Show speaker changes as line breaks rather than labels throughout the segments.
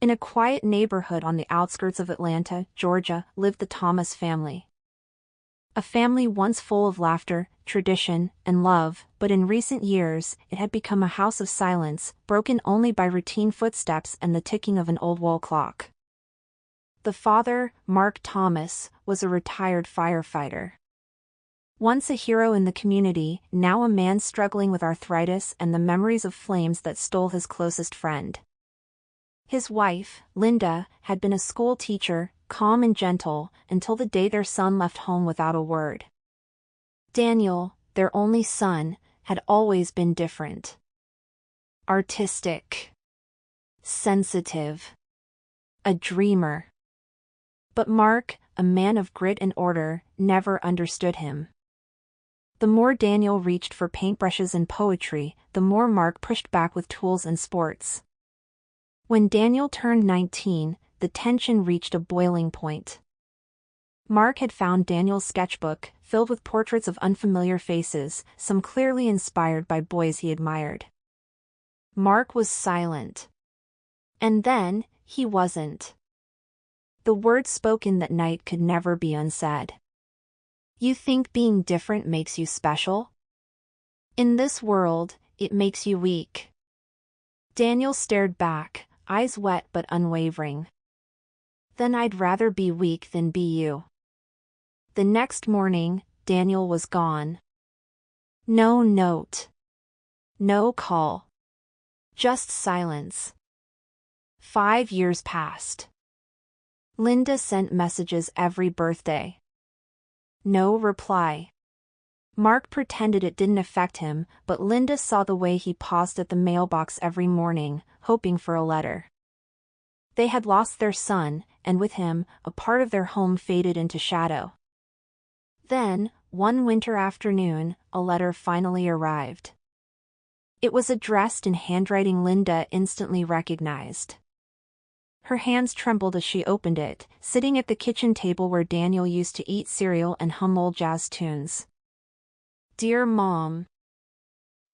In a quiet neighborhood on the outskirts of Atlanta, Georgia, lived the Thomas family. A family once full of laughter, tradition, and love, but in recent years, it had become a house of silence, broken only by routine footsteps and the ticking of an old wall clock. The father, Mark Thomas, was a retired firefighter. Once a hero in the community, now a man struggling with arthritis and the memories of flames that stole his closest friend. His wife, Linda, had been a school teacher, calm and gentle, until the day their son left home without a word. Daniel, their only son, had always been different. Artistic. Sensitive. A dreamer. But Mark, a man of grit and order, never understood him. The more Daniel reached for paintbrushes and poetry, the more Mark pushed back with tools and sports. When Daniel turned 19, the tension reached a boiling point. Mark had found Daniel's sketchbook, filled with portraits of unfamiliar faces, some clearly inspired by boys he admired. Mark was silent. And then, he wasn't. The words spoken that night could never be unsaid. You think being different makes you special? In this world, it makes you weak. Daniel stared back, eyes wet but unwavering. Then I'd rather be weak than be you. The next morning, Daniel was gone. No note. No call. Just silence. 5 years passed. Linda sent messages every birthday. No reply. Mark pretended it didn't affect him, but Linda saw the way he paused at the mailbox every morning, hoping for a letter. They had lost their son, and with him, a part of their home faded into shadow. Then, one winter afternoon, a letter finally arrived. It was addressed in handwriting Linda instantly recognized. Her hands trembled as she opened it, sitting at the kitchen table where Daniel used to eat cereal and hum old jazz tunes. Dear Mom.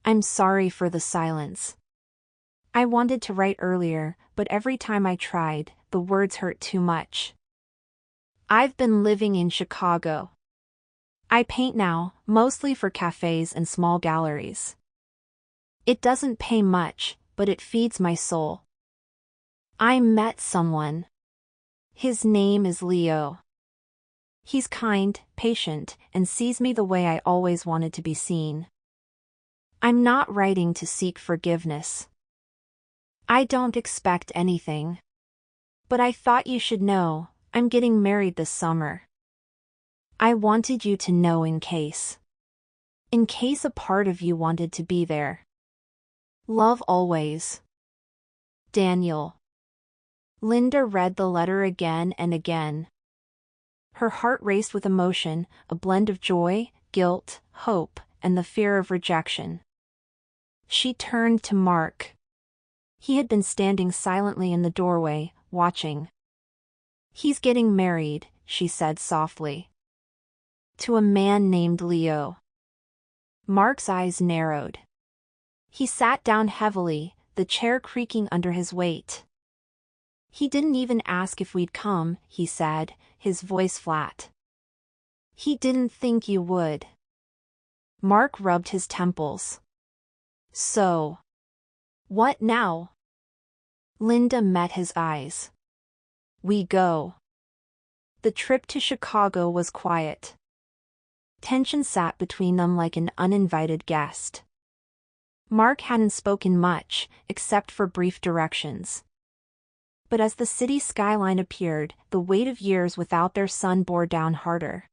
I'm sorry for the silence. I wanted to write earlier, but every time I tried, the words hurt too much. I've been living in Chicago. I paint now, mostly for cafes and small galleries. It doesn't pay much, but it feeds my soul. I met someone. His name is Leo. He's kind, patient, and sees me the way I always wanted to be seen. I'm not writing to seek forgiveness. I don't expect anything. But I thought you should know, I'm getting married this summer. I wanted you to know in case. In case a part of you wanted to be there. Love always. Daniel. Linda read the letter again and again. Her heart raced with emotion, a blend of joy, guilt, hope, and the fear of rejection. She turned to Mark. He had been standing silently in the doorway, watching. He's getting married, she said softly. To a man named Leo. Mark's eyes narrowed. He sat down heavily, the chair creaking under his weight. He didn't even ask if we'd come, he said, his voice flat. He didn't think you would. Mark rubbed his temples. So. What now? Linda met his eyes. We go. The trip to Chicago was quiet. Tension sat between them like an uninvited guest. Mark hadn't spoken much, except for brief directions. But as the city skyline appeared, the weight of years without their son bore down harder.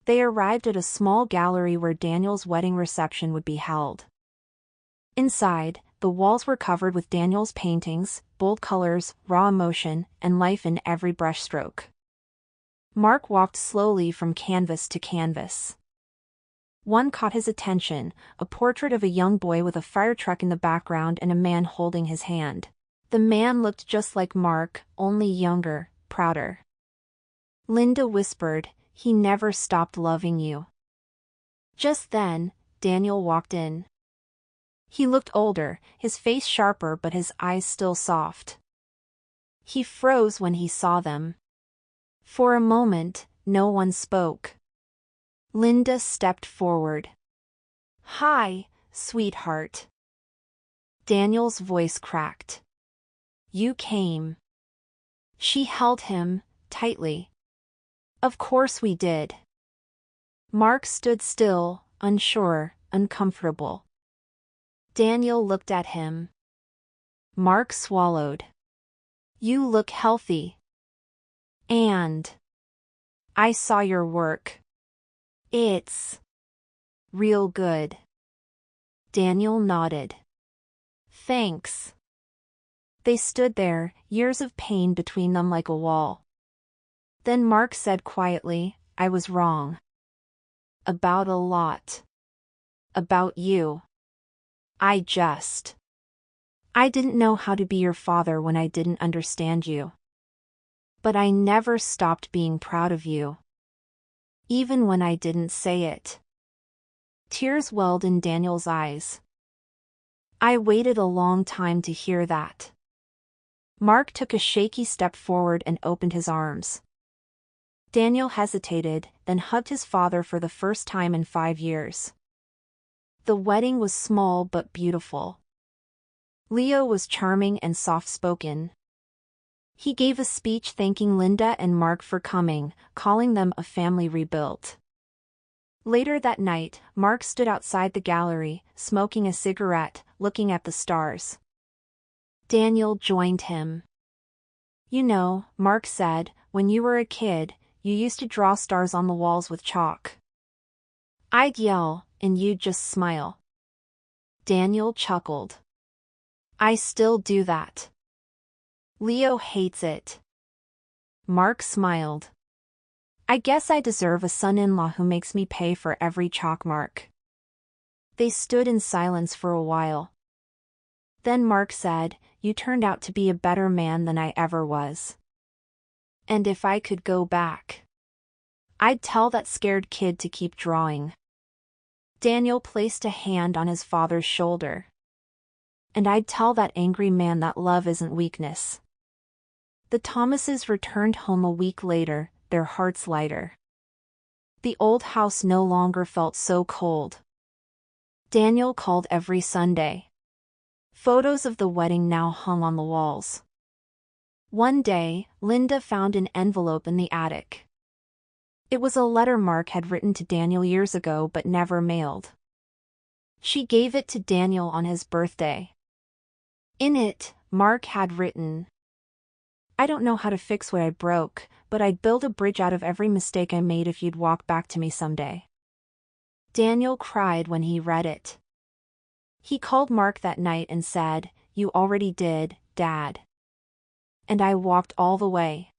They arrived at a small gallery where Daniel's wedding reception would be held. Inside, the walls were covered with Daniel's paintings, bold colors, raw emotion, and life in every brushstroke. Mark walked slowly from canvas to canvas. One caught his attention, a portrait of a young boy with a fire truck in the background and a man holding his hand. The man looked just like Mark, only younger, prouder. Linda whispered, "He never stopped loving you." Just then, Daniel walked in. He looked older, his face sharper but his eyes still soft. He froze when he saw them. For a moment, no one spoke. Linda stepped forward. "Hi, sweetheart." Daniel's voice cracked. "You came." She held him tightly. "Of course we did." Mark stood still, unsure, uncomfortable. Daniel looked at him. Mark swallowed. "You look healthy. And I saw your work. It's real good." Daniel nodded. "Thanks." They stood there, years of pain between them like a wall. Then Mark said quietly, "I was wrong. About a lot. About you. I didn't know how to be your father when I didn't understand you. But I never stopped being proud of you. Even when I didn't say it." Tears welled in Daniel's eyes. "I waited a long time to hear that." Mark took a shaky step forward and opened his arms. Daniel hesitated, then hugged his father for the first time in 5 years. The wedding was small but beautiful. Leo was charming and soft-spoken. He gave a speech thanking Linda and Mark for coming, calling them a family rebuilt. Later that night, Mark stood outside the gallery, smoking a cigarette, looking at the stars. Daniel joined him. "You know," Mark said, "when you were a kid, you used to draw stars on the walls with chalk. I'd yell, and you'd just smile." Daniel chuckled. "I still do that. Leo hates it." Mark smiled. "I guess I deserve a son-in-law who makes me pay for every chalk mark." They stood in silence for a while. Then Mark said, "You turned out to be a better man than I ever was. And if I could go back, I'd tell that scared kid to keep drawing." Daniel placed a hand on his father's shoulder. "And I'd tell that angry man that love isn't weakness." The Thomases returned home a week later, their hearts lighter. The old house no longer felt so cold. Daniel called every Sunday. Photos of the wedding now hung on the walls. One day, Linda found an envelope in the attic. It was a letter Mark had written to Daniel years ago but never mailed. She gave it to Daniel on his birthday. In it, Mark had written, "I don't know how to fix what I broke, but I'd build a bridge out of every mistake I made if you'd walk back to me someday." Daniel cried when he read it. He called Mark that night and said, "You already did, Dad." "And I walked all the way."